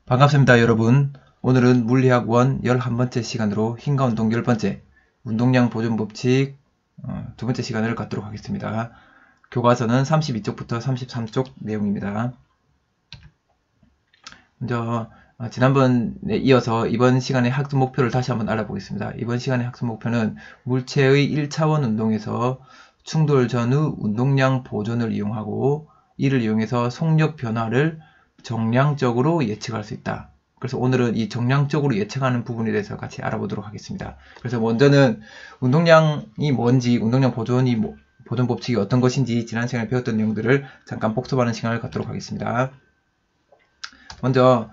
반갑습니다, 여러분. 오늘은 물리학 1 11번째 시간으로 힘과 운동 10번째 운동량 보존 법칙 두 번째 시간을 갖도록 하겠습니다. 교과서는 32쪽부터 33쪽 내용입니다. 먼저 지난번에 이어서 이번 시간의 학습 목표를 다시 한번 알아보겠습니다. 이번 시간의 학습 목표는 물체의 1차원 운동에서 충돌 전후 운동량 보존을 이용하고 이를 이용해서 속력 변화를 정량적으로 예측할 수 있다. 그래서 오늘은 이 정량적으로 예측하는 부분에 대해서 같이 알아보도록 하겠습니다. 그래서 먼저는 운동량이 뭔지, 운동량 보존 법칙이 어떤 것인지 지난 시간에 배웠던 내용들을 잠깐 복습하는 시간을 갖도록 하겠습니다. 먼저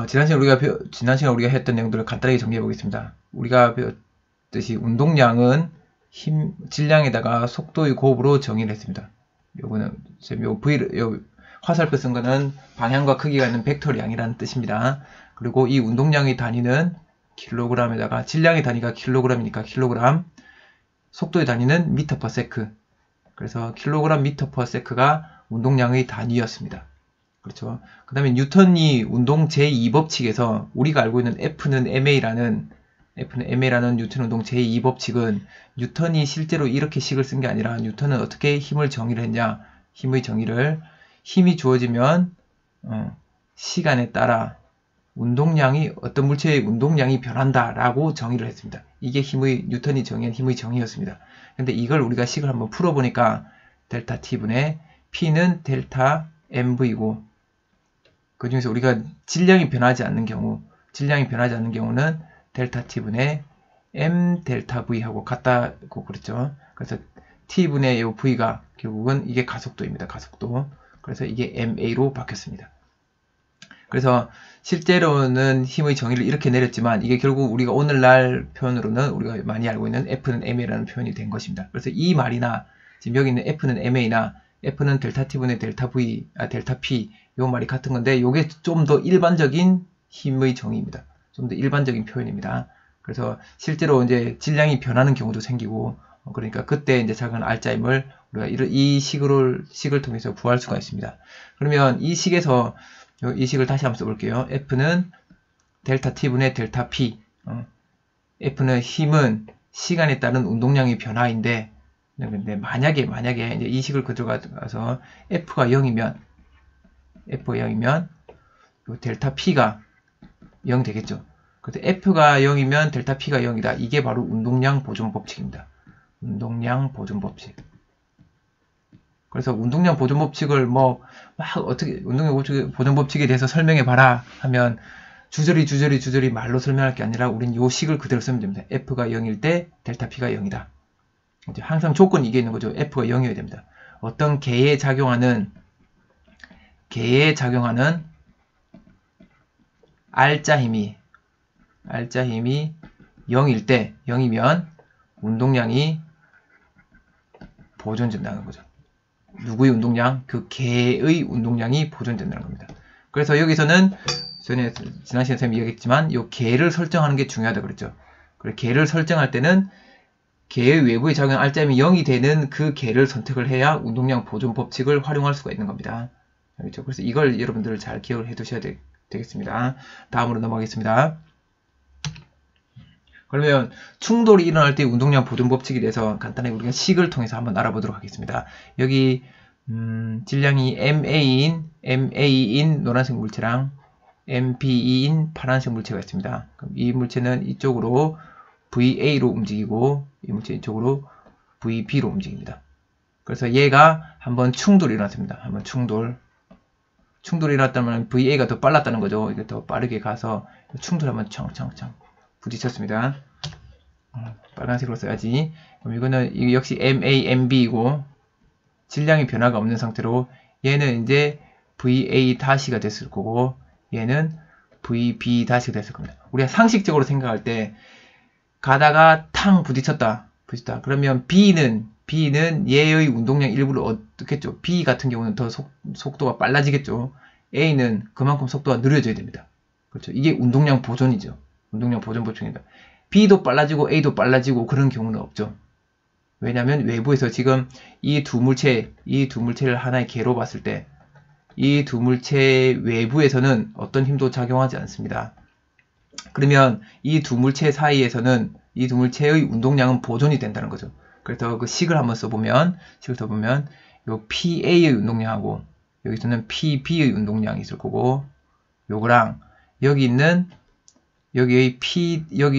지난 시간 우리가 했던 내용들을 간단하게 정리해 보겠습니다. 우리가 배웠듯이 운동량은 질량에다가 속도의 곱으로 정의를 했습니다. 요거는 화살표 쓴 거는 방향과 크기가 있는 벡터량이라는 뜻입니다. 그리고 이 운동량의 단위는 킬로그램에다가 질량의 단위가 킬로그램이니까 킬로그램, 속도의 단위는 미터 퍼 세크. 그래서 킬로그램 미터 퍼 세크가 운동량의 단위였습니다. 그렇죠. 그 다음에 뉴턴이 운동 제2법칙에서 우리가 알고 있는 F는 MA라는 뉴턴 운동 제2법칙은 뉴턴이 실제로 이렇게 식을 쓴 게 아니라 뉴턴은 어떻게 힘을 정의를 했냐. 힘이 주어지면 시간에 따라 어떤 물체의 운동량이 변한다 라고 정의를 했습니다. 이게 뉴턴이 정의한 힘의 정의였습니다. 근데 이걸 우리가 식을 한번 풀어보니까 델타 T분의 P는 델타 MV고 그 중에서 우리가 질량이 변하지 않는 경우는 델타 T분의 M 델타 V하고 같다고 그랬죠. 그래서 T분의 이 V가 결국은 이게 가속도입니다. 가속도. 그래서 이게 MA로 바뀌었습니다. 그래서 실제로는 힘의 정의를 이렇게 내렸지만 이게 결국 우리가 오늘날 표현으로는 우리가 많이 알고 있는 F는 MA라는 표현이 된 것입니다. 그래서 이 말이나 지금 여기 있는 F는 MA나 F는 델타 T분의 델타 V, 델타 P 요 말이 같은 건데 이게 좀 더 일반적인 힘의 정의입니다. 좀 더 일반적인 표현입니다. 그래서 실제로 이제 질량이 변하는 경우도 생기고 그러니까 그때 이제 작은 알짜임을 우리가 이 식을 통해서 구할 수가 있습니다. 그러면 이 식을 다시 한번 써볼게요. F는 델타 T분의 델타 P. F는 힘은 시간에 따른 운동량의 변화인데, 근데 만약에 이제 이 식을 그대로 가서 F가 0이면 델타 P가 0 되겠죠. 그래서 F가 0이면 델타 P가 0이다. 이게 바로 운동량 보존 법칙입니다. 운동량 보존 법칙. 그래서 운동량 보존 법칙을 운동량 보존 법칙에 대해서 설명해 봐라 하면 주저리 말로 설명할 게 아니라 우린 요 식을 그대로 쓰면 됩니다. F가 0일 때 델타 P가 0이다. 이제 항상 조건이 이게 있는 거죠. F가 0이어야 됩니다. 어떤 개에 작용하는 알짜 힘이 0이면 운동량이 보존된다는 거죠. 누구의 운동량? 그 개의 운동량이 보존된다는 겁니다. 그래서 여기서는 지난 시간에 선생님이 얘기했지만 이 개를 설정하는 게 중요하다고 그랬죠. 그래서 개를 설정할 때는 개의 외부에 작용한 알짜임이 0이 되는 그 개를 선택을 해야 운동량 보존 법칙을 활용할 수가 있는 겁니다. 그렇죠? 그래서 이걸 여러분들 잘 기억을 해 두셔야 되겠습니다. 다음으로 넘어가겠습니다. 그러면 충돌이 일어날 때 운동량 보존 법칙에 대해서 간단하게 우리가 식을 통해서 한번 알아보도록 하겠습니다. 여기 질량이 MA인 노란색 물체랑 MPE인 파란색 물체가 있습니다. 그럼 이 물체는 이쪽으로 VA로 움직이고 이 물체 이쪽으로 VB로 움직입니다. 그래서 얘가 한번 충돌이 일어났습니다. 한번 충돌이 일어났다면 VA가 더 빨랐다는 거죠. 이게 더 빠르게 가서 충돌 한번 청청청 부딪혔습니다. 빨간색으로 써야지. 그럼 이거 역시 MAMB이고 질량의 변화가 없는 상태로 얘는 이제 VA-가 됐을 거고 얘는 VB-가 됐을 겁니다. 우리가 상식적으로 생각할 때 가다가 탕 부딪혔다. 그러면 B는 얘의 운동량 일부를 얻겠죠. B 같은 경우는 더 속도가 빨라지겠죠. A는 그만큼 속도가 느려져야 됩니다. 그렇죠. 이게 운동량 보존이죠. 운동량 보존 법칙입니다. B도 빨라지고 A도 빨라지고 그런 경우는 없죠. 왜냐하면 외부에서 지금 이 두 물체를 하나의 개로 봤을 때 이 두 물체 외부에서는 어떤 힘도 작용하지 않습니다. 그러면 이 두 물체 사이에서는 이 두 물체의 운동량은 보존이 된다는 거죠. 그래서 그 식을 한번 써보면 요 PA의 운동량하고 여기서는 PB의 운동량이 있을 거고, 요거랑 여기 있는 여기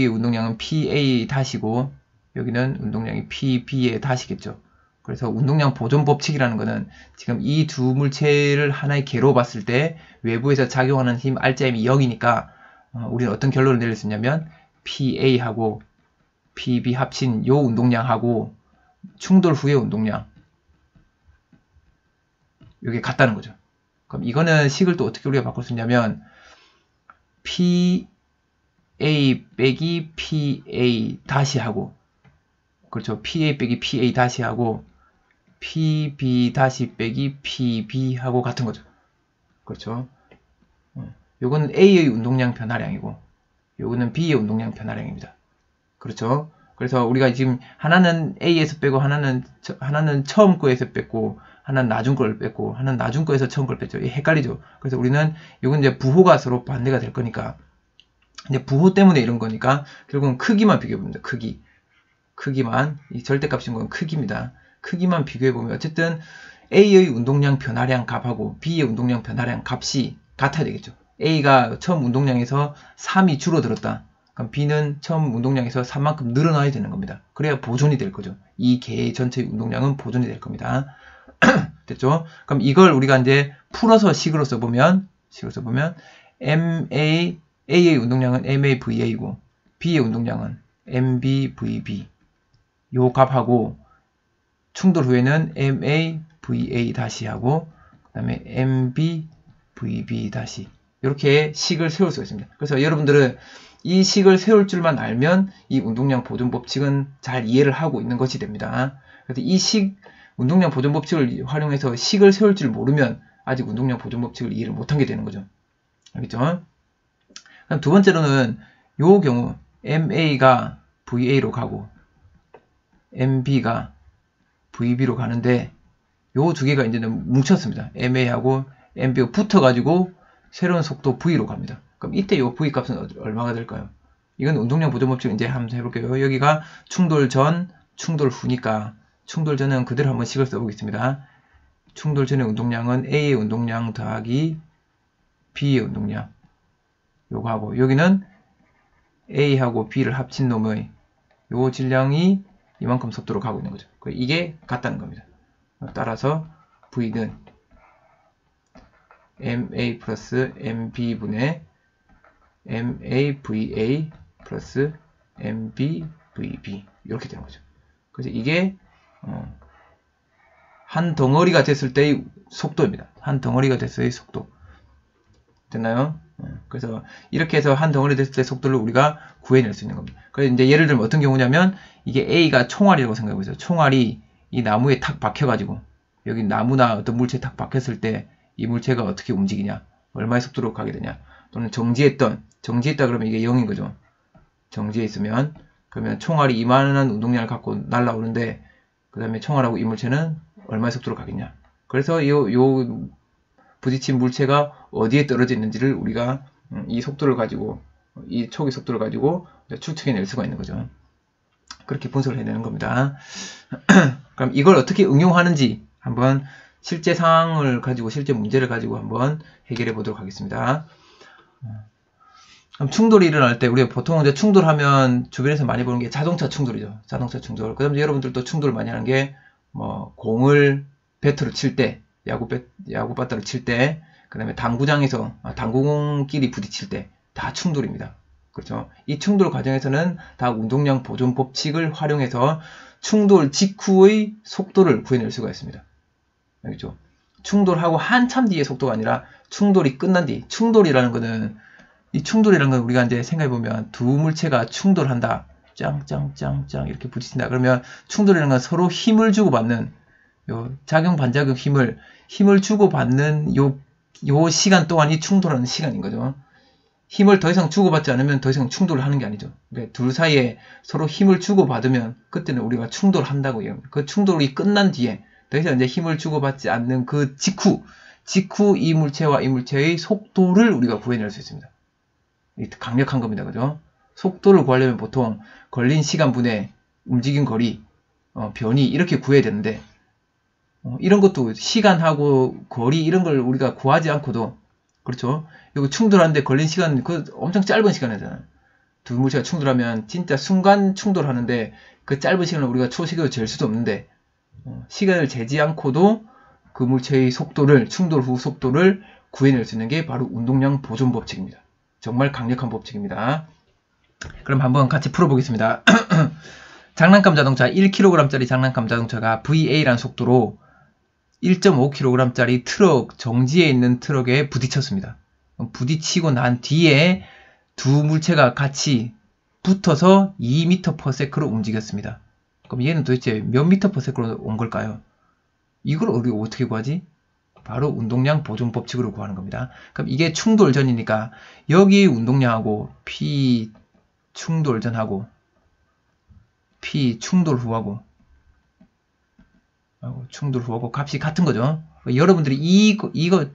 운동량은 PA 다시고 여기는 운동량이 PB의 다시겠죠. 그래서 운동량 보존 법칙이라는 거는 지금 이 두 물체를 하나의 개로 봤을 때 외부에서 작용하는 힘 R자임이 0이니까 우리는 어떤 결론을 내릴 수 있냐면 PA하고 PB 합친 요 운동량하고 충돌 후의 운동량 이게 같다는 거죠. 그럼 이거는 식을 또 어떻게 우리가 바꿀 수 있냐면 PA 빼기 PA 다시 하고, 그렇죠. PA 빼기 PA 다시 하고 PB 다시 빼기 PB 하고 같은 거죠. 그렇죠. 요거는 A의 운동량 변화량이고 요거는 B의 운동량 변화량입니다. 그렇죠. 그래서 우리가 지금 하나는 A에서 빼고 하나는 처음 거에서 뺐고 하나는 나중 걸 뺐고 하나는 나중 거에서 처음 걸 뺐죠. 헷갈리죠. 그래서 우리는 요건 이제 부호가 서로 반대가 될 거니까 이제 부호 때문에 이런 거니까 결국은 크기만 비교해 봅니다. 크기만, 이 절대값인 건 크기입니다. 크기만 비교해 보면 어쨌든 A의 운동량 변화량 값하고 B의 운동량 변화량 값이 같아야 되겠죠. A가 처음 운동량에서 3이 줄어들었다. 그럼 B는 처음 운동량에서 3만큼 늘어나야 되는 겁니다. 그래야 보존이 될 거죠. 이 개 전체의 운동량은 보존이 될 겁니다. 됐죠? 그럼 이걸 우리가 이제 풀어서 식으로 써보면 A의 운동량은 MAVA이고 B의 운동량은 MBVB 요 값하고 충돌 후에는 MAVA 다시 하고 그 다음에 MBVB 다시 이렇게 식을 세울 수가 있습니다. 그래서 여러분들은 이 식을 세울 줄만 알면 이 운동량 보존 법칙은 잘 이해를 하고 있는 것이 됩니다. 그래서 이 운동량 보존 법칙을 활용해서 식을 세울 줄 모르면 아직 운동량 보존 법칙을 이해를 못한 게 되는 거죠. 알겠죠? 그럼 두 번째로는 요 경우 MA가 VA로 가고 MB가 VB로 가는데 요 두 개가 이제는 뭉쳤습니다. MA하고 MB가 붙어가지고 새로운 속도 V로 갑니다. 그럼 이때 요 V 값은 얼마가 될까요? 이건 운동량 보존 법칙 이제 한번 해볼게요. 여기가 충돌 전, 충돌 후니까 충돌 전은 그대로 한번 식을 써보겠습니다. 충돌 전의 운동량은 A의 운동량 더하기 B의 운동량 요거 하고 여기는 A하고 B를 합친 놈의 요 질량이 이만큼 속도로 가고 있는 거죠. 이게 같다는 겁니다. 따라서 V는 MA 플러스 MB분의 MAVA 플러스 MBVB 이렇게 되는 거죠. 그래서 이게 한 덩어리가 됐을 때의 속도입니다. 한 덩어리가 됐을 때의 속도. 됐나요? 그래서 이렇게 해서 한 덩어리 됐을 때 속도를 우리가 구해낼 수 있는 겁니다. 그래서 이제 예를 들면 어떤 경우냐면 이게 A가 총알이라고 생각해보세요. 총알이 이 나무에 탁 박혀가지고 여기 나무나 어떤 물체에 탁 박혔을 때 이 물체가 어떻게 움직이냐, 얼마의 속도로 가게 되냐, 또는 정지했다 그러면 이게 0인 거죠. 정지해 있으면 그러면 총알이 이만한 운동량을 갖고 날아오는데 그 다음에 총알하고 이 물체는 얼마의 속도로 가겠냐. 그래서 요 부딪힌 물체가 어디에 떨어져 있는지를 우리가 이 속도를 가지고 이 초기 속도를 가지고 추측해낼 수가 있는 거죠. 그렇게 분석을 해내는 겁니다. 그럼 이걸 어떻게 응용하는지 한번 실제 상황을 가지고 실제 문제를 가지고 한번 해결해 보도록 하겠습니다. 그럼 충돌이 일어날 때 우리가 보통 이제 충돌하면 주변에서 많이 보는 게 자동차 충돌이죠. 자동차 충돌. 그다음에 여러분들도 충돌을 많이 하는 게 뭐 공을 배트로 칠 때, 야구 배트를 칠 때, 그다음에 당구장에서 당구공끼리 부딪힐 때 다 충돌입니다. 그렇죠? 이 충돌 과정에서는 다 운동량 보존 법칙을 활용해서 충돌 직후의 속도를 구해낼 수가 있습니다. 알겠죠? 충돌하고 한참 뒤의 속도가 아니라 충돌이 끝난 뒤. 충돌이라는 거는 우리가 이제 생각해보면 두 물체가 충돌한다. 짱짱짱짱 이렇게 부딪힌다. 그러면 충돌이라는 건 서로 힘을 주고받는 요 작용 반작용 힘을 주고받는 요 시간 동안이 충돌하는 시간인 거죠. 힘을 더 이상 주고받지 않으면 더 이상 충돌을 하는 게 아니죠. 그러니까 둘 사이에 서로 힘을 주고받으면 그때는 우리가 충돌한다고 얘기합니다. 그 충돌이 끝난 뒤에 더 이상 이제 힘을 주고받지 않는 그 직후 직후 이 물체와 이 물체의 속도를 우리가 구해낼 수 있습니다. 강력한 겁니다. 그죠? 속도를 구하려면 보통 걸린 시간분의 움직인 거리, 변이 이렇게 구해야 되는데 이런 것도 시간하고 거리 이런 걸 우리가 구하지 않고도 그렇죠? 이거 충돌하는데 걸린 시간 그 엄청 짧은 시간이잖아요. 두 물체가 충돌하면 진짜 순간 충돌하는데 그 짧은 시간을 우리가 초시계로 잴 수도 없는데 시간을 재지 않고도 그 물체의 속도를 충돌 후 속도를 구해낼 수 있는 게 바로 운동량 보존 법칙입니다. 정말 강력한 법칙입니다. 그럼 한번 같이 풀어보겠습니다. 장난감 자동차 1kg짜리 장난감 자동차가 VA라는 속도로 1.5kg짜리 트럭 정지에 있는 트럭에 부딪혔습니다. 부딪히고 난 뒤에 두 물체가 같이 붙어서 2m/s로 움직였습니다. 그럼 얘는 도대체 몇 m/s로 온 걸까요? 이걸 우리가 어떻게 구하지? 바로 운동량 보존 법칙으로 구하는 겁니다. 그럼 이게 충돌 전이니까 여기 운동량하고 P 충돌 전하고 P 충돌 후하고 충돌 후하고 값이 같은 거죠. 여러분들이 이거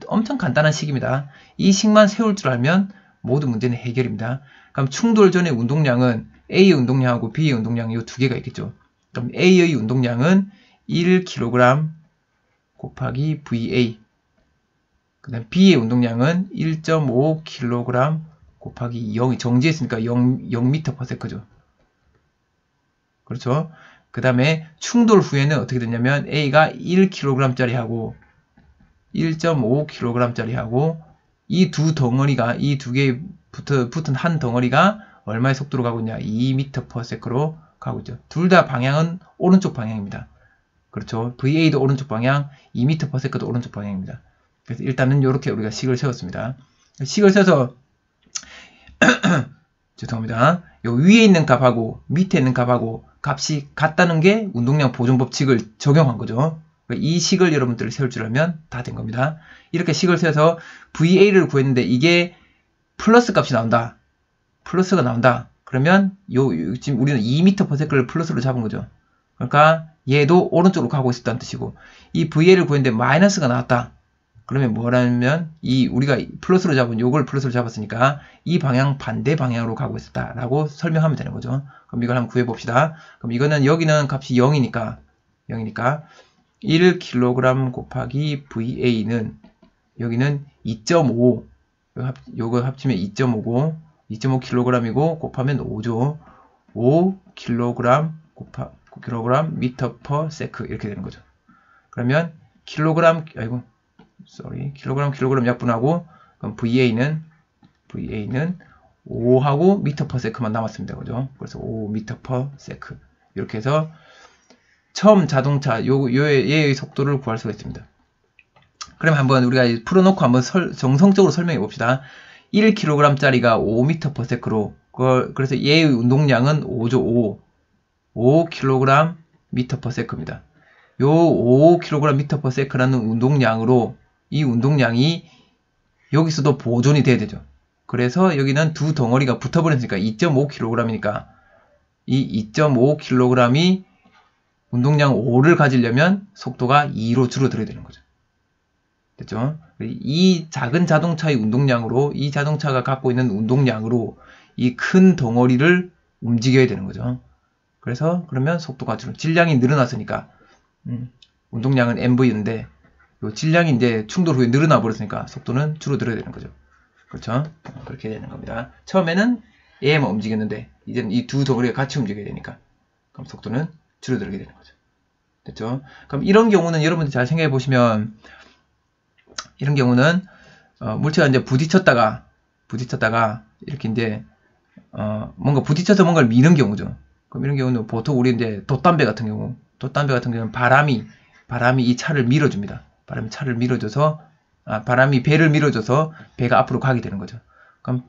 엄청 간단한 식입니다. 이 식만 세울 줄 알면 모든 문제는 해결입니다. 그럼 충돌 전의 운동량은 A의 운동량하고 B의 운동량 이 두 개가 있겠죠. 그럼 A의 운동량은 1kg 곱하기 VA. 그 다음 B의 운동량은 1.5kg 곱하기 0이 정지했으니까 0m/s죠. 그렇죠? 그 다음에 충돌 후에는 어떻게 됐냐면 A가 1kg짜리 하고 1.5kg짜리 하고 이 두 덩어리가 이 두 개 붙은 한 덩어리가 얼마의 속도로 가고 있냐? 2m/s로 가고 있죠. 둘 다 방향은 오른쪽 방향입니다. 그렇죠? VA도 오른쪽 방향, 2m/s도 오른쪽 방향입니다. 그래서 일단은 이렇게 우리가 식을 세웠습니다. 식을 세워서 죄송합니다. 요 위에 있는 값하고 밑에 있는 값하고 값이 같다는 게 운동량 보존 법칙을 적용한 거죠. 이 식을 여러분들이 세울 줄 알면 다 된 겁니다. 이렇게 식을 세워서 VA를 구했는데 이게 플러스 값이 나온다. 플러스가 나온다. 그러면 지금 우리는 2m/s를 플러스로 잡은 거죠. 그러니까 얘도 오른쪽으로 가고 있었다는 뜻이고 이 VA를 구했는데 마이너스가 나왔다. 그러면 뭐라면 우리가 플러스로 잡은 요걸 플러스로 잡았으니까 이 방향 반대 방향으로 가고 있었다라고 설명하면 되는 거죠. 그럼 이걸 한번 구해 봅시다. 그럼 이거는 여기는 값이 0이니까 1kg 곱하기 VA는 여기는 2.5 요거 합치면 2.5고 2.5kg이고 곱하면 5죠. 5kg kg m/s 이렇게 되는 거죠. 그러면 킬로그램 약분하고 그럼 VA는 5하고 m/s만 남았습니다. 그죠? 그래서 5m/s 이렇게 해서 처음 자동차 얘의 속도를 구할 수가 있습니다. 그럼 한번 우리가 풀어놓고 한번 정성적으로 설명해 봅시다. 1kg짜리가 5m/s로 그래서 얘의 운동량은 5죠. 5kg m/s입니다. 요 5kg m/s라는 운동량으로 이 운동량이 여기서도 보존이 돼야 되죠. 그래서 여기는 두 덩어리가 붙어버렸으니까 2.5kg이니까 이 2.5kg이 운동량 5를 가지려면 속도가 2로 줄어들어야 되는 거죠. 됐죠? 이 작은 자동차의 운동량으로 이 자동차가 갖고 있는 운동량으로 이 큰 덩어리를 움직여야 되는 거죠. 그래서 그러면 속도가 질량이 늘어났으니까 운동량은 MV인데 요 질량이 이제 충돌 후에 늘어나 버렸으니까 속도는 줄어들어야 되는 거죠. 그렇죠? 그렇게 되는 겁니다. 처음에는 얘만 움직였는데 이제는 이 두 덩어리가 같이 움직여야 되니까 그럼 속도는 줄어들게 되는 거죠. 됐죠? 그럼 이런 경우는 여러분들 잘 생각해 보시면 이런 경우는 물체가 이제 부딪혔다가 이렇게 이제 뭔가 부딪혀서 뭔가를 미는 경우죠. 그럼 이런 경우는 보통 우리 이제 돛담배 같은 경우는 바람이 이 차를 밀어줍니다. 바람이 배를 밀어줘서 배가 앞으로 가게 되는 거죠. 그럼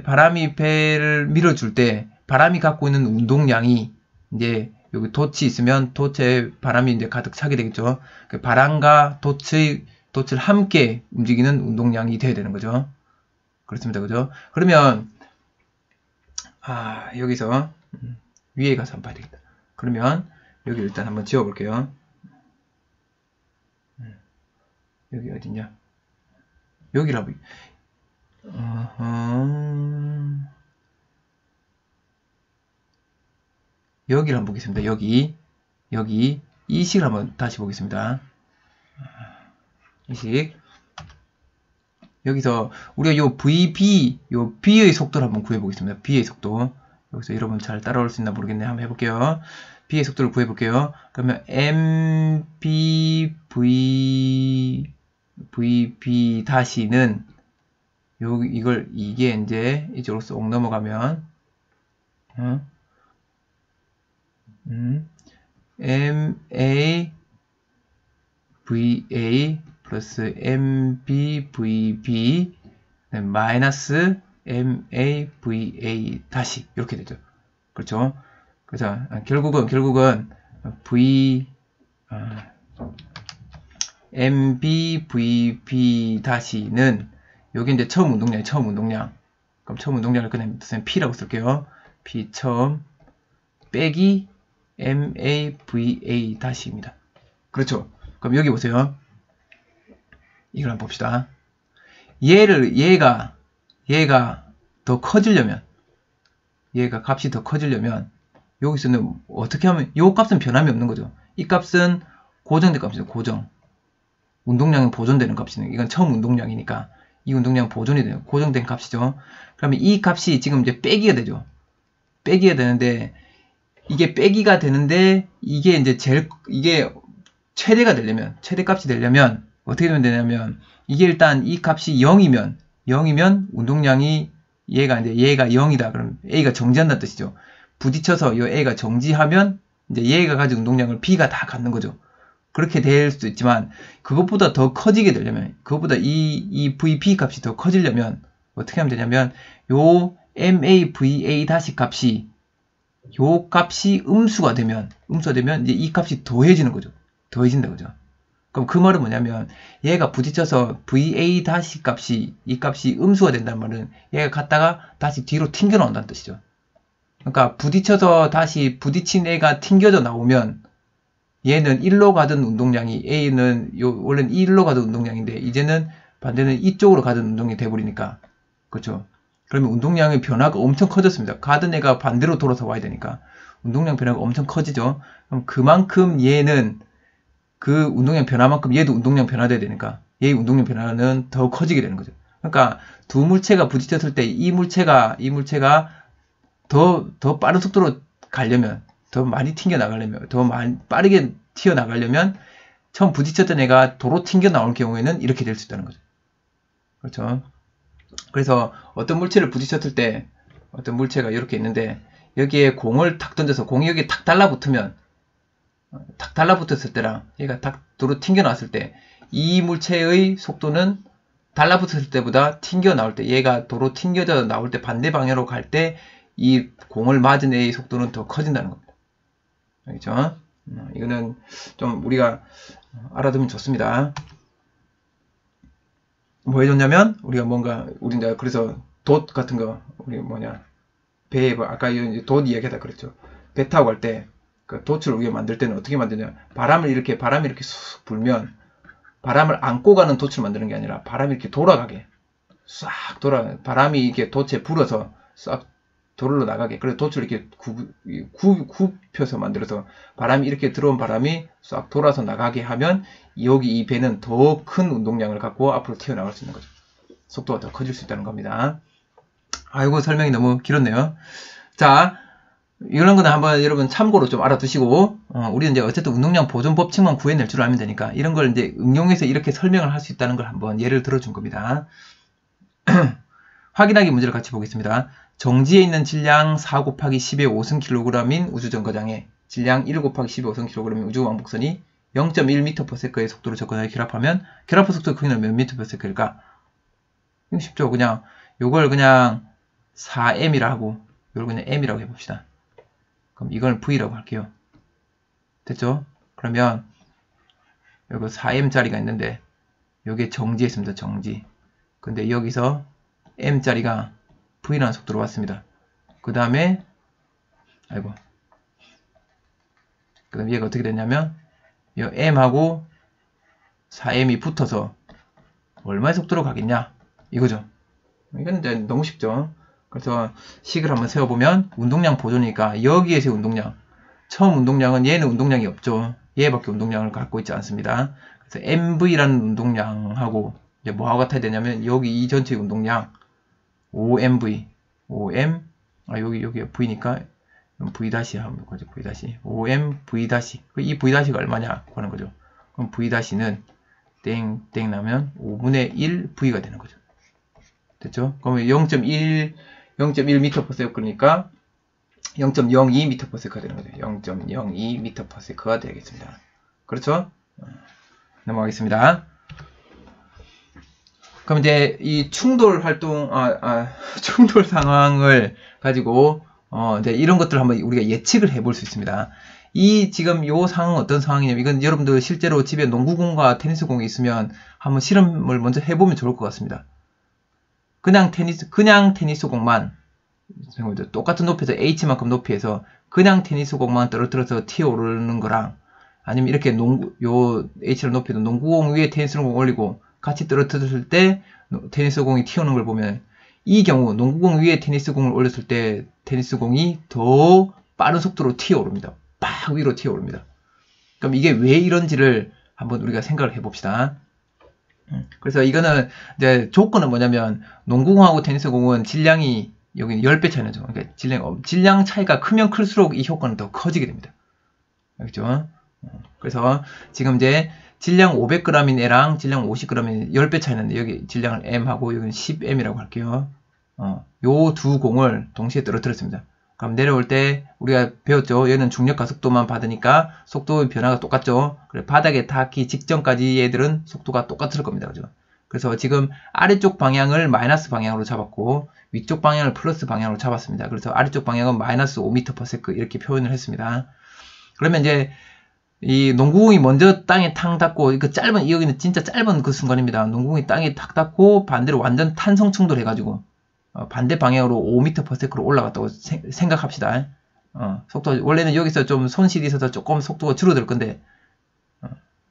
바람이 배를 밀어줄 때 바람이 갖고 있는 운동량이 이제 여기 돛이 있으면 돛에 바람이 이제 가득 차게 되겠죠. 바람과 돛을 함께 움직이는 운동량이 돼야 되는 거죠. 그렇습니다. 그죠? 그러면 여기서 위에 가서 한번 봐야 되겠다. 그러면 여기 일단 한번 지워볼게요. 여기 어딨냐? 여기라고. 여기를 한번 보겠습니다. 여기 이 식을 한번 다시 보겠습니다. 이 식. 여기서 우리가 요 VB, 요 B의 속도를 한번 구해보겠습니다. B의 속도. 여기서 여러분 잘 따라올 수 있나 모르겠네요. 한번 해볼게요. B의 속도를 구해볼게요. 그러면 MBV 다시는 이게 이제 이쪽으로 쏙 넘어가면 MAVA 플러스 MBVB 마이너스 MAVA 다시 이렇게 되죠. 그렇죠? 그래서 결국은 MBVB 다시는 여기 이제 처음 운동량. 그럼 처음 운동량을 그냥 P라고 쓸게요. P 처음 빼기 MAVA 다시입니다. 그렇죠? 그럼 여기 보세요. 이걸 한번 봅시다. 얘가 더 커지려면, 얘가 값이 더 커지려면 여기서는 어떻게 하면, 요 값은 변함이 없는 거죠. 이 값은 고정된 값이죠. 고정. 운동량은 보존되는 값이네. 이건 처음 운동량이니까 이 운동량 보존이 돼요. 고정된 값이죠. 그러면 이 값이 지금 이제 빼기가 되죠. 빼기가 되는데 이게 빼기가 되는데 이게 이제 이게 최대가 되려면, 최대값이 되려면 어떻게 되면 되냐면, 이게 일단 이 값이 0이면 운동량이 얘가 0이다. 그럼 A가 정지한다는 뜻이죠. 부딪혀서 이 A가 정지하면 이제 얘가 가진 운동량을 B가 다 갖는 거죠. 그렇게 될 수도 있지만 그것보다 더 커지게 되려면, 그것보다 이 VP 값이 더 커지려면 어떻게 하면 되냐면, 요 MAVA 다시 값이 요 값이 음수가 되면 이제 이 값이 더해지는 거죠. 더해진다 그죠. 그럼 그 말은 뭐냐면, 얘가 부딪혀서 VA 다시 값이, 이 값이 음수가 된다는 말은 얘가 갔다가 다시 뒤로 튕겨 나온다는 뜻이죠. 그러니까 부딪혀서 다시 부딪힌 애가 튕겨져 나오면 얘는 1로 가던 운동량이, A는 원래는 1로 가던 운동량인데 이제는 반대는 이쪽으로 가던 운동량이 돼버리니까, 그렇죠. 그러면 운동량의 변화가 엄청 커졌습니다. 가던 애가 반대로 돌아서 와야 되니까 운동량 변화가 엄청 커지죠. 그럼 그만큼 얘는 그 운동량 변화만큼 얘도 운동량 변화돼야 되니까 얘의 운동량 변화는 더 커지게 되는 거죠. 그러니까 두 물체가 부딪혔을 때 이 물체가 더 빠른 속도로 가려면, 더 많이 튕겨 나가려면, 더 빠르게 튀어 나가려면 처음 부딪혔던 애가 도로 튕겨 나올 경우에는 이렇게 될 수 있다는 거죠. 그렇죠. 그래서 어떤 물체를 부딪혔을 때, 어떤 물체가 이렇게 있는데 여기에 공을 탁 던져서 공이 여기 탁 달라붙으면, 탁 달라붙었을 때랑 얘가 탁 도로 튕겨 나왔을 때 이 물체의 속도는 달라붙었을 때보다 튕겨 나올 때, 얘가 도로 튕겨져 나올 때 반대 방향으로 갈 때 이 공을 맞은 애의 속도는 더 커진다는 겁니다. 알겠죠? 이거는 좀 우리가 알아두면 좋습니다. 뭐 해줬냐면, 우리가 뭔가, 우리 이제 그래서 돛 같은 거, 우리 배에, 아까 돛 이야기하다 그랬죠. 배 타고 갈 때, 그 돛을 우리가 만들 때는 어떻게 만드냐. 바람이 이렇게 쑥 불면, 바람을 안고 가는 돛을 만드는 게 아니라, 바람이 이렇게 돌아가게, 바람이 이렇게 돛에 불어서 싹 도로로 나가게. 그래서 돛을 이렇게 굽혀서 만들어서 바람이 이렇게 들어온 바람이 싹 돌아서 나가게 하면 여기 이 배는 더 큰 운동량을 갖고 앞으로 튀어나갈 수 있는 거죠. 속도가 더 커질 수 있다는 겁니다. 아이고, 설명이 너무 길었네요. 자, 이런 거는 한번 여러분 참고로 좀 알아두시고, 우리는 이제 어쨌든 운동량 보존 법칙만 구해낼 줄 알면 되니까 이런 걸 이제 응용해서 이렇게 설명을 할 수 있다는 걸 한번 예를 들어준 겁니다. 확인하기 문제를 같이 보겠습니다. 정지에 있는 질량 4 곱하기 10의 5승kg인 우주정거장에 질량 1 곱하기 10의 5승kg인 우주왕복선이 0.1m/s의 속도로 접근하여 결합하면 결합부 속도 크기는 몇 m/s일까? 이거 쉽죠. 그냥 요걸 그냥 4m이라 하고 요걸 그냥 m이라고 해봅시다. 그럼 이걸 v라고 할게요. 됐죠? 그러면 요거 4m짜리가 있는데 요게 정지에 있습니다. 정지. 근데 여기서 m짜리가 v라는 속도로 왔습니다. 그 다음에 그 다음에 얘가 어떻게 됐냐면 이 m하고 4m이 붙어서 얼마의 속도로 가겠냐? 이거죠. 이건 이제 너무 쉽죠. 그래서 식을 한번 세워보면 운동량 보존이니까 여기에서의 운동량. 처음 운동량은 얘는 운동량이 없죠. 얘밖에 운동량을 갖고 있지 않습니다. 그래서 MV라는 운동량하고 이제 뭐하고 같아야 되냐면 여기 이 전체의 운동량 5MV, 5M, 여기 V니까 V 다시 하면 거죠. V 다시 5M V 다시. 이 V 다시가 얼마냐 하는 거죠. 그럼 V 다시는 땡 나면 5분의 1 V가 되는 거죠. 됐죠? 그러면 0.1 m/s니까 0.02 m/s가 되는 거죠. 0.02 m/s가 되겠습니다. 그렇죠? 넘어가겠습니다. 그럼 이제 이 충돌 활동, 충돌 상황을 가지고, 이제 이런 것들을 한번 우리가 예측을 해볼 수 있습니다. 지금 요 상황은 어떤 상황이냐면, 이건 여러분들 실제로 집에 농구공과 테니스공이 있으면 한번 실험을 먼저 해보면 좋을 것 같습니다. 그냥 테니스공만, 똑같은 높이에서 H만큼 높이에서 그냥 테니스공만 떨어뜨려서 튀어오르는 거랑, 아니면 이렇게 요 H를 높이도 농구공 위에 테니스공 올리고, 같이 떨어뜨렸을 때 테니스공이 튀어오는 걸 보면 이 경우 농구공 위에 테니스공을 올렸을 때 테니스공이 더 빠른 속도로 튀어오릅니다. 빡 위로 튀어오릅니다. 그럼 이게 왜 이런지를 한번 우리가 생각을 해봅시다. 그래서 이거는 이제 조건은 뭐냐면 농구공하고 테니스공은 질량이 여기 10배 차이 나죠. 그러니까 질량 차이가 크면 클수록 이 효과는 더 커지게 됩니다. 알겠죠? 그래서 지금 이제 질량 500g인 애랑 질량 50g인 10배 차이 나는데 여기 질량을 M하고 여기는 10M이라고 할게요. 요 두 공을 동시에 떨어뜨렸습니다. 그럼 내려올 때 우리가 배웠죠. 얘는 중력과 속도만 받으니까 속도의 변화가 똑같죠. 그래, 바닥에 닿기 직전까지 얘들은 속도가 똑같을 겁니다. 그죠? 그래서 지금 아래쪽 방향을 마이너스 방향으로 잡았고 위쪽 방향을 플러스 방향으로 잡았습니다. 그래서 아래쪽 방향은 마이너스 5m/s 이렇게 표현을 했습니다. 그러면 이제 이 농구공이 먼저 땅에 탕 닿고 여기는 진짜 짧은 그 순간입니다. 농구공이 땅에 탁 닿고 반대로 완전 탄성 충돌해가지고 반대 방향으로 5m/s로 올라갔다고 생각합시다. 속도 원래는 여기서 좀 손실이 있어서 조금 속도가 줄어들 건데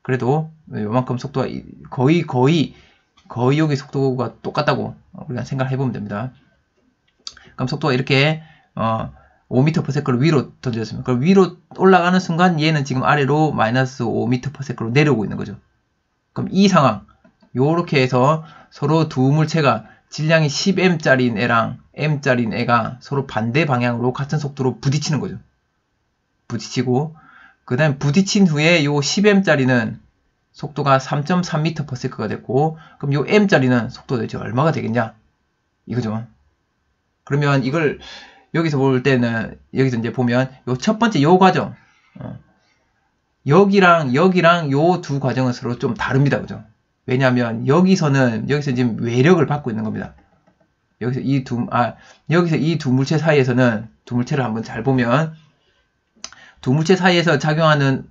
그래도 요만큼 속도가 거의 여기 속도가 똑같다고 우리가 생각해보면 됩니다. 그럼 속도가 이렇게 5m/s를 위로 던졌습니다. 그럼 위로 올라가는 순간 얘는 지금 아래로 마이너스 5m/s로 내려오고 있는 거죠. 그럼 이 상황, 요렇게 해서 서로 두 물체가 질량이 10m짜리인 애랑 m짜리인 애가 서로 반대 방향으로 같은 속도로 부딪히는 거죠. 부딪히고, 그 다음에 부딪힌 후에 요 10m짜리는 속도가 3.3m/s가 됐고, 그럼 요 m짜리는 속도가 대체 얼마가 되겠냐? 이거죠. 그러면 이걸 여기서 볼 때는 여기서 이제 보면 요 첫 번째 요 과정 여기랑 요 두 과정은 서로 좀 다릅니다. 그죠? 왜냐하면 여기서 지금 외력을 받고 있는 겁니다. 여기서 이 두 물체 사이에서는 두 물체를 한번 잘 보면 두 물체 사이에서 작용하는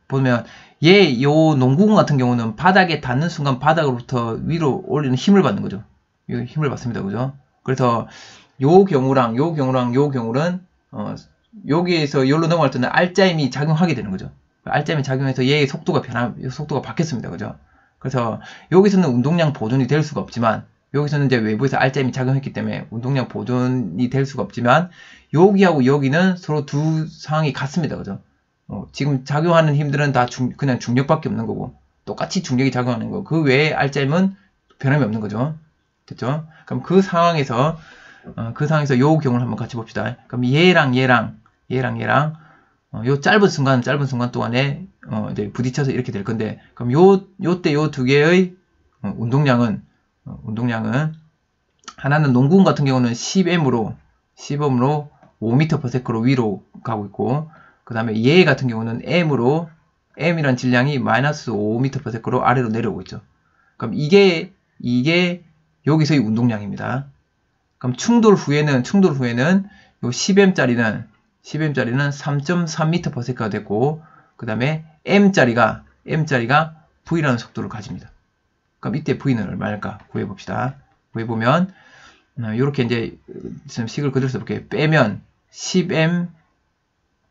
보면 요 농구공 같은 경우는 바닥에 닿는 순간 바닥으로부터 위로 올리는 힘을 받는 거죠. 힘을 받습니다. 그죠? 그래서 요 경우랑 요 경우는 여기에서 여기로 넘어갈 때는 알짜임이 작용하게 되는 거죠. 알짜임이 작용해서 얘의 속도가 바뀌었습니다. 그죠? 그래서 여기서는 운동량 보존이 될 수가 없지만 여기서는 이제 외부에서 알짜임이 작용했기 때문에 운동량 보존이 될 수가 없지만 여기하고 여기는 서로 두 상황이 같습니다. 그죠? 지금 작용하는 힘들은 다 그냥 중력밖에 없는 거고 똑같이 중력이 작용하는 거. 그 외에 알짜임은 변함이 없는 거죠. 됐죠? 그럼 그 상황에서 요 경우를 한번 같이 봅시다. 그럼 얘랑 요 짧은 순간 동안에 이제 부딪혀서 이렇게 될 건데, 그럼 요때 요 두 개의 운동량은 하나는 농구공 같은 경우는 10M으로 5m/s로 위로 가고 있고, 그 다음에 얘 같은 경우는 M이란 질량이 마이너스 5m/s로 아래로 내려오고 있죠. 그럼 이게 여기서의 운동량입니다. 그럼 충돌 후에는 요 10M짜리는 3.3m/s가 됐고, 그 다음에 M짜리가 V라는 속도를 가집니다. 그럼 이때 V는 얼마일까? 구해봅시다. 구해보면, 요렇게 이제, 식을 그대로 써볼게요. 빼면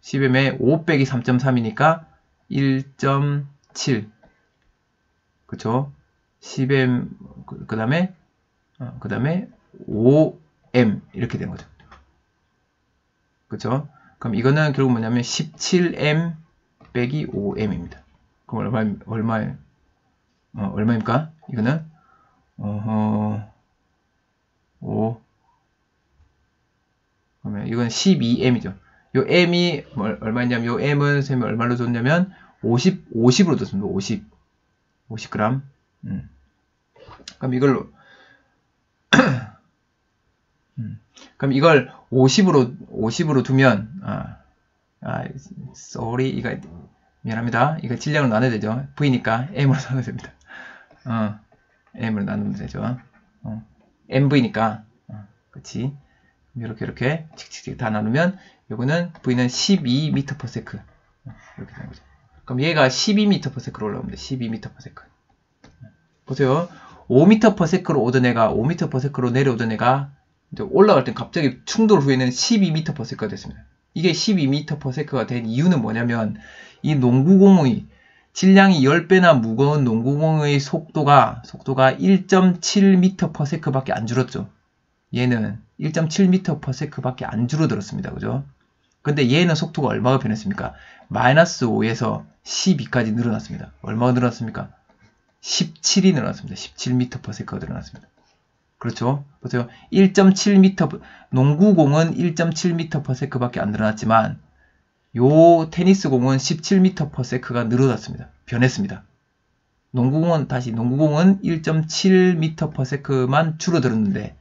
10M에 5 빼기 3.3이니까 1.7. 그쵸? 10M, 그 다음에 5M, 이렇게 되는 거죠. 그쵸? 그럼 이거는 결국 뭐냐면 17M 빼기 5M입니다. 그럼 얼마입니까? 이거는, 5, 그러면 이건 12M이죠. 요 M이 얼마냐면, 요 M은 쌤이 얼마로 줬냐면, 50으로 줬습니다. 50g. 그럼 이걸로, 그럼 이걸 50으로 두면, sorry, 이거, 미안합니다. 이거 질량을 나눠야 되죠. V니까 M으로 나눠야 됩니다. M으로 나누면 되죠. MV니까. 그치. 이렇게 칙칙칙 다 나누면, 요거는 V는 12m/s. 이렇게 되는 거죠. 그럼 얘가 12m/s로 올라옵니다. 12m/s. 보세요. 5m/s로 오던 애가 5m/s로 내려오던 애가 이제 올라갈 때 갑자기 충돌 후에는 12m/s가 됐습니다. 이게 12m/s가 된 이유는 뭐냐면, 이 농구공의 질량이 10배나 무거운 농구공의 속도가 1.7m/s 밖에 안 줄었죠. 얘는 1.7m/s 밖에 안 줄어들었습니다. 그죠? 근데 얘는 속도가 얼마가 변했습니까? -5에서 12까지 늘어났습니다. 얼마가 늘어났습니까? 17이 늘어났습니다. 17m/s가 늘어났습니다. 그렇죠? 보세요. 1.7m, 농구공은 1.7m/s 밖에 안 늘어났지만, 요 테니스공은 17m/s가 늘어났습니다. 변했습니다. 농구공은 1.7m/s만 줄어들었는데,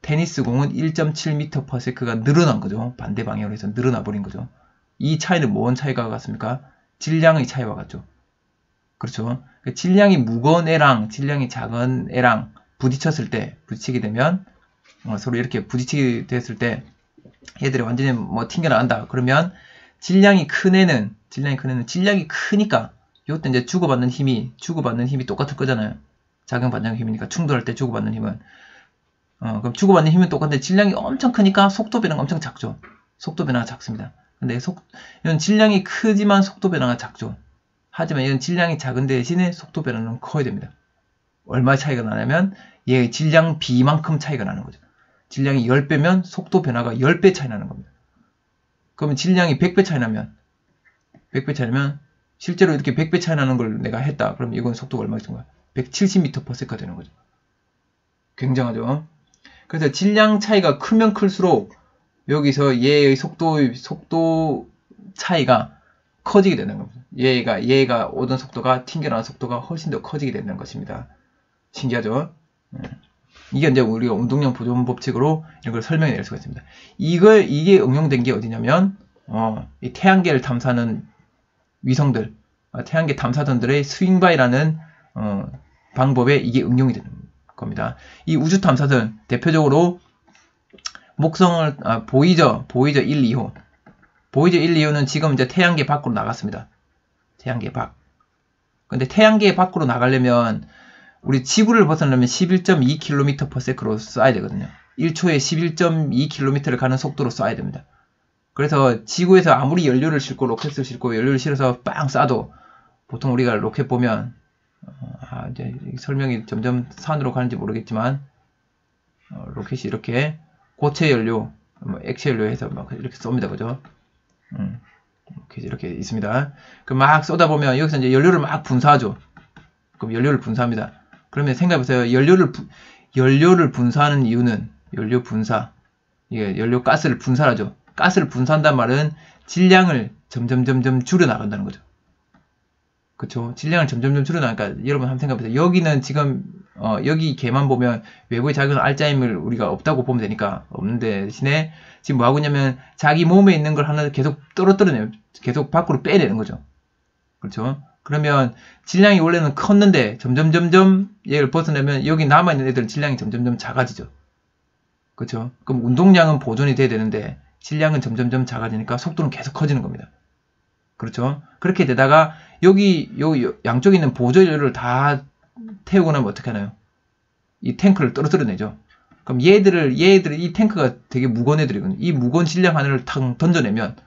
테니스공은 1.7m/s가 늘어난 거죠. 반대 방향으로 해서 늘어나 버린 거죠. 이 차이는 뭔 차이가 같습니까? 질량의 차이와 같죠. 그렇죠. 질량이 무거운 애랑 질량이 작은 애랑 부딪히게 되면, 서로 이렇게 부딪히게 됐을 때, 얘들이 완전히 튕겨나간다. 그러면, 질량이 크니까, 요때 이제 주고받는 힘이 똑같을 거잖아요. 작용 반작용 힘이니까, 충돌할 때 주고받는 힘은. 그럼 주고받는 힘은 똑같은데, 질량이 엄청 크니까 속도 변화가 엄청 작죠. 속도 변화가 작습니다. 근데 이건 질량이 크지만 속도 변화가 작죠. 하지만 이건 질량이 작은 대신에 속도 변화는 커야 됩니다. 얼마 차이가 나냐면, 얘의 질량 B만큼 차이가 나는 거죠. 질량이 10배면 속도 변화가 10배 차이 나는 겁니다. 그러면 질량이 100배 차이 나면, 실제로 이렇게 100배 차이 나는 걸 내가 했다. 그럼 이건 속도가 얼마가 있는 거야? 170m/s가 되는 거죠. 굉장하죠? 그래서 질량 차이가 크면 클수록, 여기서 얘의 속도 차이가 커지게 되는 겁니다. 얘가 오던 속도가, 튕겨나온 속도가 훨씬 더 커지게 되는 것입니다. 신기하죠? 이게 이제 우리가 운동량 보존 법칙으로 이런 걸 설명해 낼 수가 있습니다. 이게 응용된 게 어디냐면, 이 태양계를 탐사하는 위성들, 태양계 탐사선들의 스윙바이라는, 방법에 이게 응용이 되는 겁니다. 이 우주 탐사선, 대표적으로, 목성을, 보이저 1, 2호. 보이저 1, 2호는 지금 이제 태양계 밖으로 나갔습니다. 태양계 밖. 근데 태양계 밖으로 나가려면, 우리 지구를 벗어나려면 11.2km/s로 쏴야 되거든요. 1초에 11.2km를 가는 속도로 쏴야 됩니다. 그래서 지구에서 아무리 연료를 싣고 로켓을 싣고 연료를 실어서 빵 쏴도, 보통 우리가 로켓 보면, 이제 설명이 점점 산으로 가는지 모르겠지만, 로켓이 이렇게 고체 연료, 액체 연료 해서 막 이렇게 쏩니다. 그죠? 이렇게 있습니다. 그럼 막 쏘다 보면 여기서 이제 연료를 막 분사하죠. 그럼 연료를 분사합니다. 그러면 생각해보세요. 연료를 분사하는 이유는, 연료 분사. 이게 연료 가스를 분사하죠. 가스를 분사한다는 말은 질량을 점점 줄여나간다는 거죠. 그쵸? 질량을 점점 줄여나가니까, 여러분 한번 생각해보세요. 여기는 지금, 여기 개만 보면 외부의 작은 알짜임을 우리가 없다고 보면 되니까, 없는 대신에 지금 뭐 하고 있냐면, 자기 몸에 있는 걸 하나 계속 떨어뜨려내요. 계속 밖으로 빼내는 거죠. 그렇죠? 그러면 질량이 원래는 컸는데 점점 얘를 벗어내면 여기 남아있는 애들 질량이 점점 작아지죠. 그렇죠? 그럼 운동량은 보존이 돼야 되는데 질량은 점점 작아지니까 속도는 계속 커지는 겁니다. 그렇죠? 그렇게 되다가 여기 양쪽에 있는 보조연료를 다 태우고 나면 어떻게 하나요? 이 탱크를 떨어뜨려내죠. 그럼 얘들이 이 탱크가 되게 무거운 애들이거든요. 이 무거운 질량 하나를 탕 던지면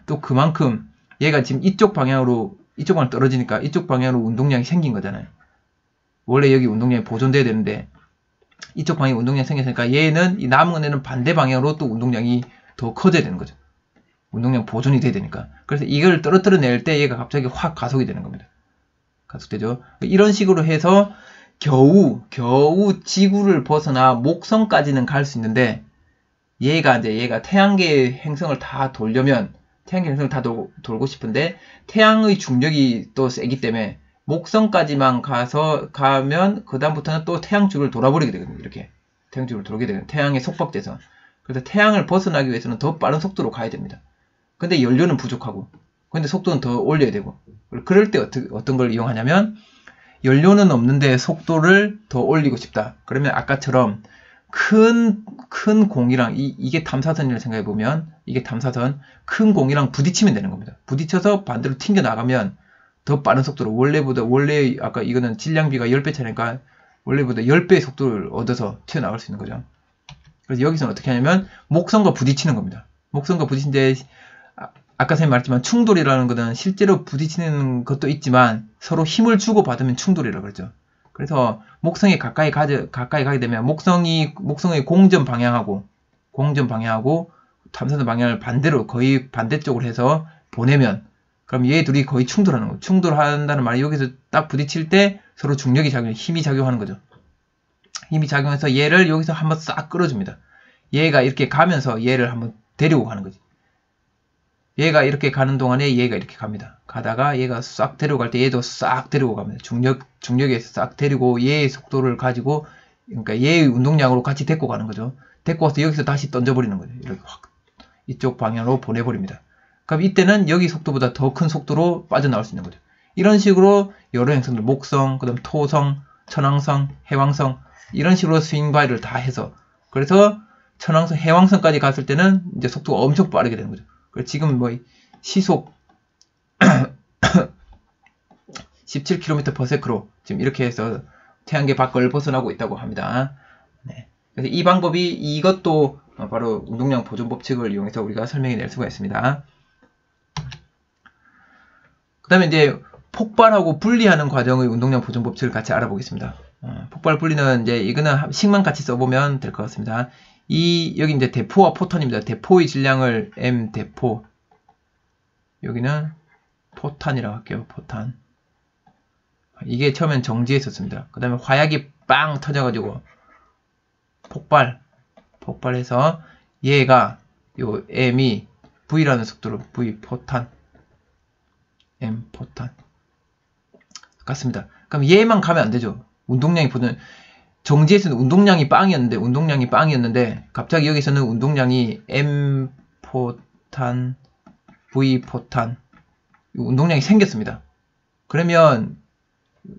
또 그만큼 얘가 지금 이쪽 방향으로 이쪽 방향 떨어지니까 이쪽 방향으로 운동량이 생긴 거잖아요. 원래 여기 운동량이 보존돼야 되는데 이쪽 방향에 운동량이 생겼으니까 얘는 이 남은 애는 반대 방향으로 또 운동량이 더 커져야 되는 거죠. 운동량 보존이 돼야 되니까. 그래서 이걸 떨어뜨려낼 때 얘가 갑자기 확 가속이 되는 겁니다. 가속되죠. 이런 식으로 해서 겨우 지구를 벗어나 목성까지는 갈 수 있는데 얘가 태양계 행성을 다 돌려면 태양계 행성을 다 돌고 싶은데 태양의 중력이 또 세기 때문에 목성까지만 가면 그다음부터는 또 태양주를 돌아버리게 되거든요. 이렇게 태양주를 돌게 되거든요. 태양에 속박돼서. 그래서 태양을 벗어나기 위해서는 더 빠른 속도로 가야 됩니다. 근데 연료는 부족하고 근데 속도는 더 올려야 되고 그럴 때 어떤 걸 이용하냐면 연료는 없는데 속도를 더 올리고 싶다. 그러면 아까처럼 큰 공이랑 이게 탐사선이라고 생각해보면 이게 탐사선 큰 공이랑 부딪히면 되는 겁니다. 부딪혀서 반대로 튕겨 나가면 더 빠른 속도로 원래 아까 이거는 질량비가 10배 차니까 원래보다 10배의 속도를 얻어서 튀어나갈 수 있는 거죠. 그래서 여기서는 어떻게 하냐면 목성과 부딪히는 겁니다. 목성과 부딪히는데 아까 선생님 말했지만 충돌이라는 것은 실제로 부딪히는 것도 있지만 서로 힘을 주고 받으면 충돌이라고 그러죠. 그래서 목성에 가까이 가게 되면 목성의 공전 방향하고 탐사선 방향을 반대로 거의 반대쪽으로 해서 보내면 그럼 얘 둘이 거의 충돌하는 거예요. 충돌한다는 말이 여기서 딱 부딪힐 때 서로 중력이 힘이 작용하는 거죠. 힘이 작용해서 얘를 여기서 한번 싹 끌어줍니다. 얘가 이렇게 가면서 얘를 한번 데리고 가는 거지. 얘가 이렇게 가는 동안에 얘가 이렇게 갑니다. 가다가 얘가 싹 데리고 갈 때 얘도 싹 데리고 갑니다. 중력에서 싹 데리고 얘의 속도를 가지고 그러니까 얘의 운동량으로 같이 데리고 가는 거죠. 데리고 와서 여기서 다시 던져버리는 거죠. 이렇게 확 이쪽 방향으로 보내버립니다. 그럼 이때는 여기 속도보다 더 큰 속도로 빠져나올 수 있는 거죠. 이런 식으로 여러 행성들 목성, 그다음 토성, 천왕성, 해왕성 이런 식으로 스윙 바이를 다 해서 그래서 천왕성, 해왕성까지 갔을 때는 이제 속도가 엄청 빠르게 되는 거죠. 지금 뭐 시속 17km/s로 지금 이렇게 해서 태양계 밖을 벗어나고 있다고 합니다. 네. 그래서 이 방법이 이것도 바로 운동량 보존 법칙을 이용해서 우리가 설명해 낼 수가 있습니다. 그 다음에 이제 폭발하고 분리하는 과정의 운동량 보존 법칙을 같이 알아보겠습니다. 폭발 분리는 이제 이거는 식만 같이 써보면 될 것 같습니다. 여기 이제 대포와 포탄입니다. 대포의 질량을 M 대포, 여기는 포탄이라고 할게요. 포탄. 이게 처음엔 정지했었습니다. 그 다음에 화약이 빵 터져가지고 폭발해서 얘가 요 M이 V라는 속도로 V 포탄, M 포탄 같습니다. 그럼 얘만 가면 안 되죠. 운동량이 보는 정지에서는 운동량이 빵이었는데 갑자기 여기서는 운동량이 M 포탄, V 포탄 운동량이 생겼습니다. 그러면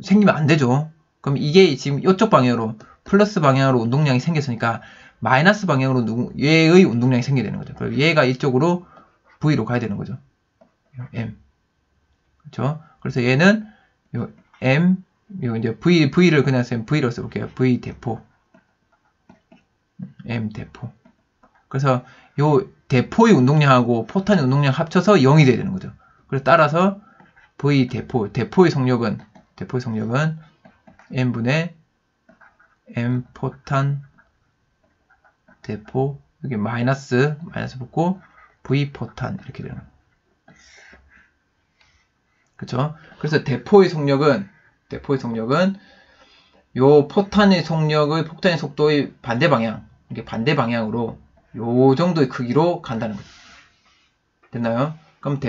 생기면 안 되죠. 그럼 이게 지금 이쪽 방향으로 플러스 방향으로 운동량이 생겼으니까 마이너스 방향으로 얘의 운동량이 생겨야 되는 거죠. 그럼 얘가 이쪽으로 V로 가야 되는 거죠. M. 그렇죠? 그래서 얘는 요 M 요 이제 V를 그냥 V로 써볼게요. V 대포. M 대포. 그래서 요 대포의 운동량하고 포탄의 운동량 합쳐서 0이 돼야 되는 거죠. 그래서 따라서 V 대포의 속력은 M분의 M 포탄 대포 여기 마이너스 붙고 V 포탄 이렇게 되는 거예요. 그쵸? 그래서 대포의 속력은 요 폭탄의 속도의 반대 방향으로 요 정도의 크기로 간다는 거죠. 됐나요? 그럼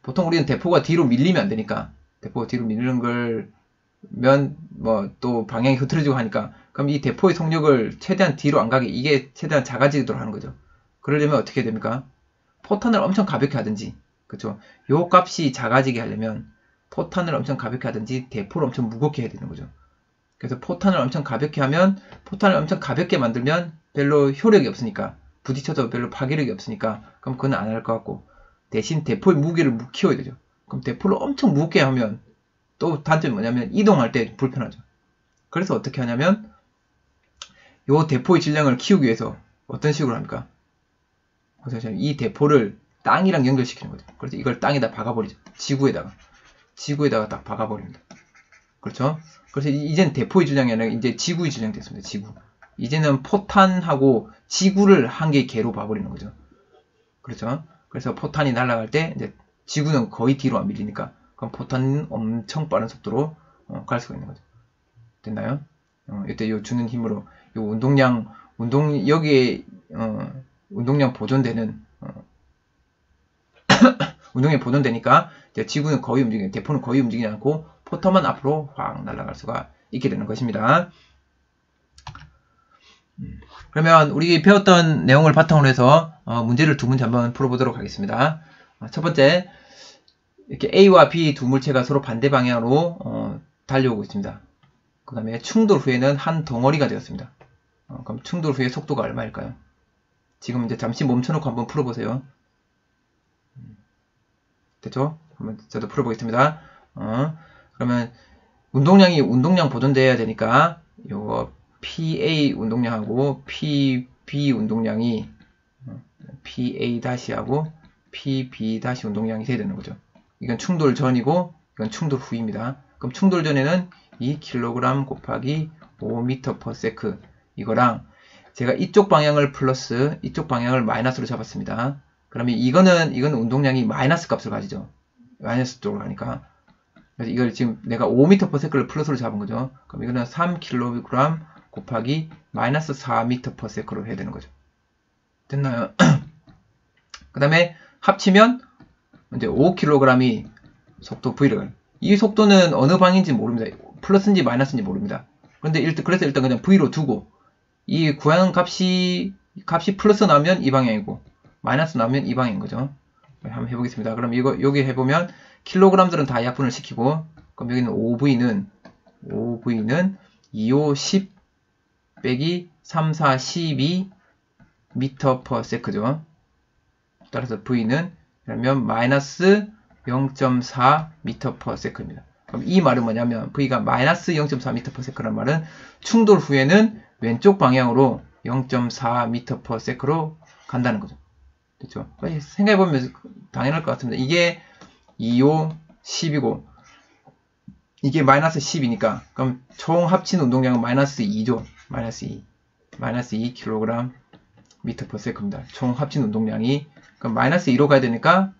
보통 우리는 대포가 뒤로 밀리면 안 되니까 대포가 뒤로 밀리는 걸면 뭐 또 방향이 흐트러지고 하니까 그럼 이 대포의 속력을 최대한 뒤로 안 가게 이게 최대한 작아지도록 하는 거죠. 그러려면 어떻게 해야 됩니까? 포탄을 엄청 가볍게 하든지 그쵸? 요 값이 작아지게 하려면 포탄을 엄청 가볍게 하든지 대포를 엄청 무겁게 해야 되는 거죠. 그래서 포탄을 엄청 가볍게 만들면 별로 효력이 없으니까 부딪혀도 별로 파괴력이 없으니까 그럼 그건 안 할 것 같고 대신 대포의 무게를 키워야 되죠. 그럼 대포를 엄청 무겁게 하면 또 단점이 뭐냐면 이동할 때 불편하죠. 그래서 어떻게 하냐면 요 대포의 질량을 키우기 위해서 어떤 식으로 합니까? 이 대포를 땅이랑 연결시키는 거죠. 그래서 이걸 땅에다 박아버리죠. 지구에다가. 지구에다가 딱 박아버립니다. 그렇죠? 그래서 이제는 대포의 질량이 아니라 이제 지구의 질량이 됐습니다. 지구. 이제는 포탄하고 지구를 한 개의 개로 봐버리는 거죠. 그렇죠? 그래서 포탄이 날아갈 때 이제 지구는 거의 뒤로 안 밀리니까 그럼 포탄은 엄청 빠른 속도로 갈 수가 있는 거죠. 됐나요? 이때 요 주는 힘으로 요 여기에 운동량 보존되는 운동량이 보존되니까 이제 지구는 거의 대포는 거의 움직이지 않고 포탄만 앞으로 확 날아갈 수가 있게 되는 것입니다. 그러면 우리 배웠던 내용을 바탕으로 해서 문제를 두 문제 한번 풀어보도록 하겠습니다. 첫 번째, 이렇게 A와 B 두 물체가 서로 반대 방향으로 달려오고 있습니다. 그 다음에 충돌 후에는 한 덩어리가 되었습니다. 그럼 충돌 후에 속도가 얼마일까요? 지금 이제 잠시 멈춰놓고 한번 풀어보세요. 됐죠? 한번 저도 풀어보겠습니다. 그러면 운동량 보존돼야 되니까 요거 PA 운동량하고 PB 운동량이 PA-하고 PB- 운동량이 돼야 되는 거죠. 이건 충돌 전이고 이건 충돌 후입니다. 그럼 충돌 전에는 2kg 곱하기 5m/s 이거랑 제가 이쪽 방향을 플러스 이쪽 방향을 마이너스로 잡았습니다. 그러면 이건 운동량이 마이너스 값을 가지죠. 마이너스 쪽으로 가니까. 그래서 이걸 지금 내가 5m/s를 플러스로 잡은 거죠. 그럼 이거는 3kg 곱하기 마이너스 4m/s로 해야 되는 거죠. 됐나요? 그 다음에 합치면 이제 5kg이 속도 V를 가요. 이 속도는 어느 방인지 모릅니다. 플러스인지 마이너스인지 모릅니다. 그래서 일단 그냥 V로 두고 이 구하는 값이 플러스 나오면 이 방향이고 마이너스 나오면 이 방향인 거죠. 한번 해보겠습니다. 그럼 여기 해보면 킬로그램들은 다 약분을 시키고 그럼 여기는 5V는 2, 5, 10 빼기 3, 4, 12 m/s죠. 따라서 V는 그러면 마이너스 0.4 m/s입니다. 그럼 이 말은 뭐냐면 V가 마이너스 0.4 m/s라는 말은 충돌 후에는 왼쪽 방향으로 0.4 m/s로 간다는 거죠. 됐죠? 생각해보면 당연할 것 같습니다. 이게 2, 5, 10이고 이게 마이너스 10이니까 그럼 총 합친 운동량은 마이너스 2죠. 마이너스 2 kg m/s입니다. 총 합친 운동량이 그럼 마이너스 2로 가야 되니까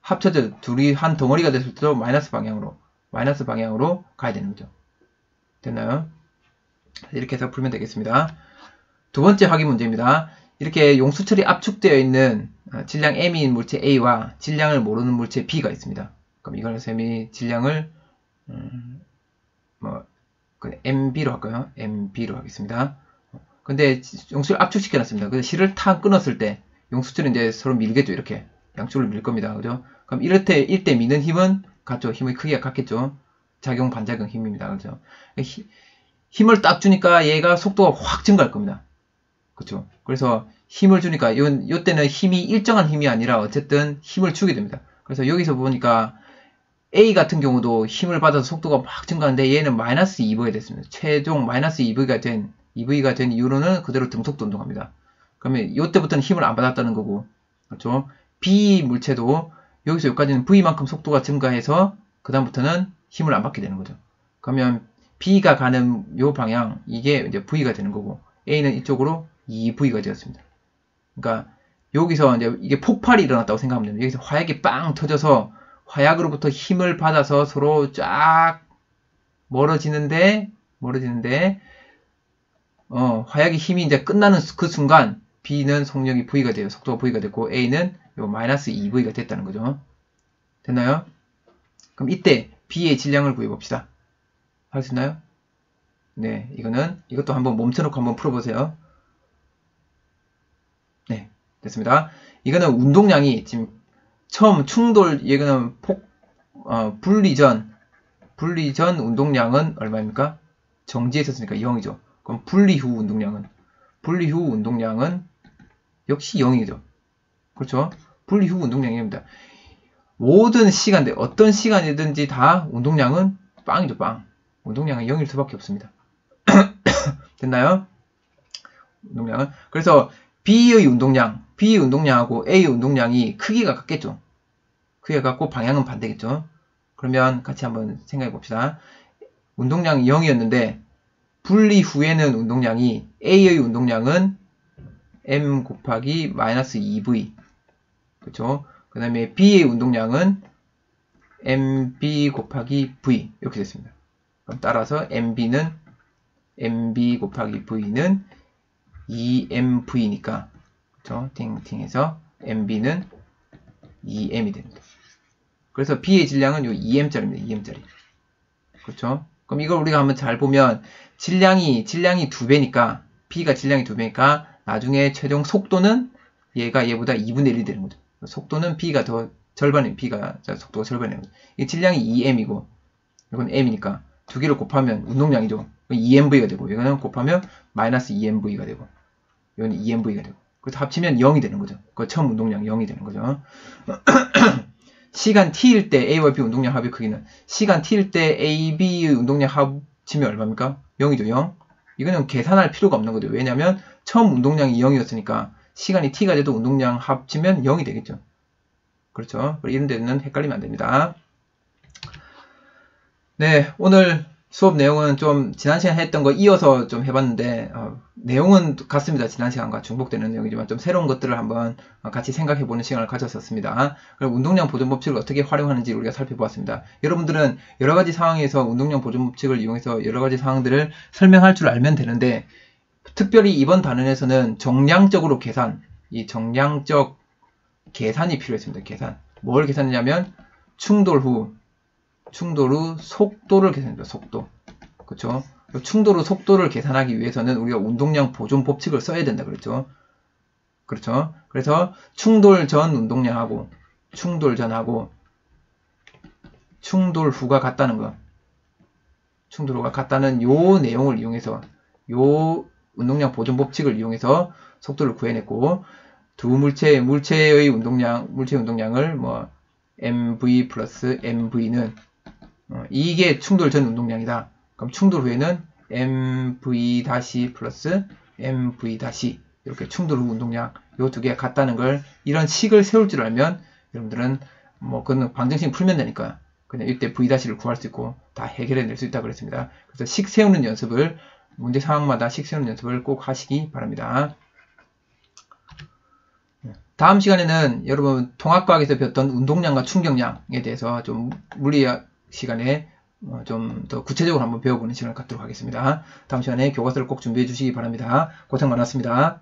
합쳐져 둘이 한 덩어리가 됐을 때도 마이너스 방향으로 가야 되는 거죠. 됐나요? 이렇게 해서 풀면 되겠습니다. 두 번째 확인 문제입니다. 이렇게 용수철이 압축되어 있는 질량 M인 물체 A와 질량을 모르는 물체 B가 있습니다. 그럼 이걸 쌤이 질량을 MB로 할까요? MB로 하겠습니다. 근데 용수를 압축시켜 놨습니다. 근데 실을 탁 끊었을 때 용수철이 이제 서로 밀겠죠. 이렇게 양쪽으로 밀 겁니다. 그죠? 그럼 이때 미는 힘은 같죠. 힘의 크기가 같겠죠. 작용 반작용 힘입니다. 그죠? 힘을 딱 주니까 얘가 속도가 확 증가할 겁니다. 그렇죠? 그래서 힘을 주니까 요때는 힘이 일정한 힘이 아니라 어쨌든 힘을 주게 됩니다. 그래서 여기서 보니까 A 같은 경우도 힘을 받아서 속도가 막 증가하는데 얘는 마이너스 2V가 됐습니다. 최종 마이너스 2V가 된 이후로는 그대로 등속도 운동합니다. 그러면 요때부터는 힘을 안 받았다는 거고, 그렇죠? B 물체도 여기서 여기까지는 V만큼 속도가 증가해서 그 다음부터는 힘을 안 받게 되는 거죠. 그러면 B가 가는 요 방향, 이게 이제 V가 되는 거고, A는 이쪽으로 2V가 되었습니다. 그러니까 여기서 이제 이게 폭발이 일어났다고 생각하면 됩니다. 여기서 화약이 빵 터져서 화약으로부터 힘을 받아서 서로 쫙 멀어지는데 화약의 힘이 이제 끝나는 그 순간 B는 속력이 V가 돼요. 속도가 V가 됐고 A는 요 마이너스 2V가 됐다는 거죠. 됐나요? 그럼 이때 B의 질량을 구해봅시다. 할 수 있나요? 네, 이것도 한번 멈춰놓고 한번 풀어보세요. 네, 됐습니다. 이거는 운동량이 지금 처음 이거는 분리 전 운동량은 얼마입니까? 정지에 있었으니까 0이죠. 그럼 분리 후 운동량은 역시 0이죠. 그렇죠? 분리 후 운동량이 0입니다. 모든 시간대, 어떤 시간이든지 다 운동량은 빵이죠, 빵. 운동량은 0일 수밖에 없습니다. 됐나요? 운동량은. 그래서 B의 운동량하고 A의 운동량이 크기가 같겠죠. 크기가 같고 방향은 반대겠죠. 그러면 같이 한번 생각해 봅시다. 운동량이 0이었는데 분리 후에는 운동량이 A의 운동량은 M 곱하기 마이너스 2V 그렇죠? 그 다음에 B의 운동량은 MB 곱하기 V 이렇게 됐습니다. 그럼 따라서 MB는 MB 곱하기 V는 2MV니까 그렇죠? 팅팅해서 MB는 2M이 됩니다. 그래서 B의 질량은 요 2M짜리입니다. 2M짜리. 그렇죠? 그럼 이걸 우리가 한번 잘 보면 질량이 2배니까 B가 질량이 2배니까 나중에 최종 속도는 얘가 얘보다 2분의 1이 되는 거죠. 속도는 B가 더 절반인 B가 속도가 절반인 거죠. 이 질량이 2M이고 이건 M이니까 두 개를 곱하면 운동량이죠. 2MV가 되고 이거는 곱하면 마이너스 2MV가 되고 이건 2MV가 되고 그래서 합치면 0이 되는 거죠. 그 처음 운동량 0이 되는 거죠. 시간 t일 때 A와 B 운동량 합의 크기는 시간 t일 때 A, B의 운동량 합치면 얼마입니까? 0이죠. 0. 이거는 계산할 필요가 없는 거죠. 왜냐하면 처음 운동량이 0이었으니까 시간이 t가 돼도 운동량 합치면 0이 되겠죠. 그렇죠. 이런 데는 헷갈리면 안 됩니다. 네, 오늘 수업 내용은 좀 지난 시간에 했던 거 이어서 좀 해봤는데 내용은 같습니다. 지난 시간과 중복되는 내용이지만 좀 새로운 것들을 한번 같이 생각해보는 시간을 가졌었습니다. 그리고 운동량 보존 법칙을 어떻게 활용하는지 우리가 살펴보았습니다. 여러분들은 여러가지 상황에서 운동량 보존 법칙을 이용해서 여러가지 상황들을 설명할 줄 알면 되는데 특별히 이번 단원에서는 정량적으로 계산, 이 정량적 계산이 필요했습니다. 계산. 뭘 계산했냐면 충돌 후 속도를 계산합니다. 속도. 그렇죠? 충돌 후 속도를 계산하기 위해서는 우리가 운동량 보존 법칙을 써야 된다 그랬죠. 그렇죠? 그래서 충돌 전 운동량하고 충돌 전하고 충돌 후가 같다는 거. 충돌 후가 같다는 요 내용을 이용해서 요 운동량 보존 법칙을 이용해서 속도를 구해냈고 두 물체의 운동량을 뭐 mv 플러스 mv는 이게 충돌 전 운동량이다. 그럼 충돌 후에는 mv 다시 플러스 mv 다시 이렇게 충돌 후 운동량 요 두 개가 같다는 걸 이런 식을 세울 줄 알면 여러분들은 뭐 그건 방정식 풀면 되니까 그냥 이때 v 다시를 구할 수 있고 다 해결해낼 수 있다 그랬습니다. 그래서 식 세우는 연습을 문제 상황마다 식 세우는 연습을 꼭 하시기 바랍니다. 다음 시간에는 여러분 통합과학에서 배웠던 운동량과 충격량에 대해서 좀 물리학 시간에 좀 더 구체적으로 한번 배워보는 시간을 갖도록 하겠습니다. 다음 시간에 교과서를 꼭 준비해 주시기 바랍니다. 고생 많았습니다.